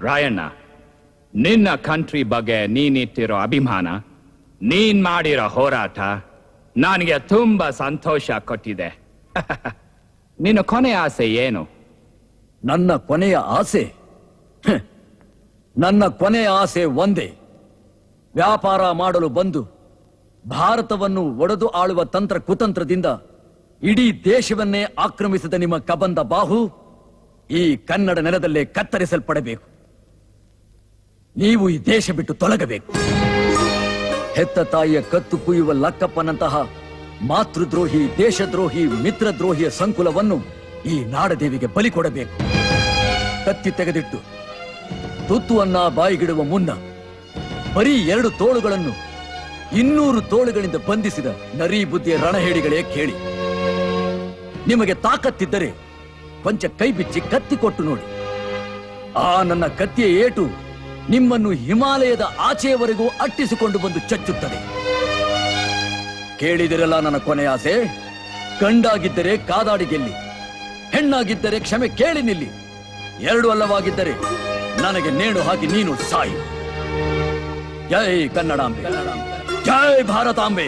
ರಾಯಣ್ಣ, ನಿನ್ನ ಕಂಟ್ರಿ ಬಗ್ಗೆ ನೀನಿಟ್ಟಿರೋ ಅಭಿಮಾನ, ನೀನ್ ಮಾಡಿರೋ ಹೋರಾಟ ನನಗೆ ತುಂಬಾ ಸಂತೋಷ ಕೊಟ್ಟಿದೆ. ನಿನ್ನ ಕೊನೆಯ ಆಸೆ ಏನು? ನನ್ನ ಕೊನೆಯ ಆಸೆ ನನ್ನ ಕೊನೆಯ ಆಸೆ ಒಂದೇ. ವ್ಯಾಪಾರ ಮಾಡಲು ಬಂದು ಭಾರತವನ್ನು ಒಡೆದು ಆಳುವ ತಂತ್ರ ಕುತಂತ್ರದಿಂದ ಇಡೀ ದೇಶವನ್ನೇ ಆಕ್ರಮಿಸಿದ ನಿಮ್ಮ ಕಬಂದ ಬಾಹು ಈ ಕನ್ನಡ ನೆಲದಲ್ಲೇ ಕತ್ತರಿಸಲ್ಪಡಬೇಕು. ನೀವು ಈ ದೇಶ ಬಿಟ್ಟು ತೊಲಗಬೇಕು. ಹೆತ್ತ ತಾಯಿಯ ಕತ್ತು ಕುಯ್ಯುವ ಲಕ್ಕಪ್ಪನಂತಹ ಮಾತೃದ್ರೋಹಿ, ದೇಶದ್ರೋಹಿ, ಮಿತ್ರದ್ರೋಹಿಯ ಸಂಕುಲವನ್ನು ಈ ನಾಡದೇವಿಗೆ ಬಲಿ ಕೊಡಬೇಕು. ಕತ್ತಿ ತೆಗೆದಿಟ್ಟು ತುತ್ತುವನ್ನ ಬಾಯಿಗಿಡುವ ಮುನ್ನ ಬರೀ 2 ತೋಳುಗಳನ್ನು 200 ತೋಳುಗಳಿಂದ ಬಂಧಿಸಿದ ನರಿ ಬುದ್ಧಿಯ ರಣಹೇಡಿಗಳೇ ಕೇಳಿ. ನಿಮಗೆ ತಾಕತ್ತಿದ್ದರೆ ಕೊಂಚ ಕೈ ಬಿಚ್ಚಿ ಕತ್ತಿ ಕೊಟ್ಟು ನೋಡಿ. ಆ ನನ್ನ ಕತ್ತಿಯ ಏಟು ನಿಮ್ಮನ್ನು ಹಿಮಾಲಯದ ಆಚೆಯವರೆಗೂ ಅಟ್ಟಿಸಿಕೊಂಡು ಬಂದು ಚಚ್ಚುತ್ತದೆ. ಕೇಳಿದಿರಲ್ಲ ನನ್ನ ಕೊನೆ ಆಸೆ. ಗಂಡಾಗಿದ್ದರೆ ಕಾದಾಡಿ ಗೆಲ್ಲಿ, ಹೆಣ್ಣಾಗಿದ್ದರೆ ಕ್ಷಮೆ ಕೇಳಿ ನಿಲ್ಲಿ, 2 ಅಲ್ಲವಾಗಿದ್ದರೆ ನನಗೆ ನೇಣು ಹಾಕಿ ನೀನು ಸಾಯಿ. ಜೈ ಕನ್ನಡಾಂಬೆ, ಜೈ ಭಾರತಾಂಬೆ.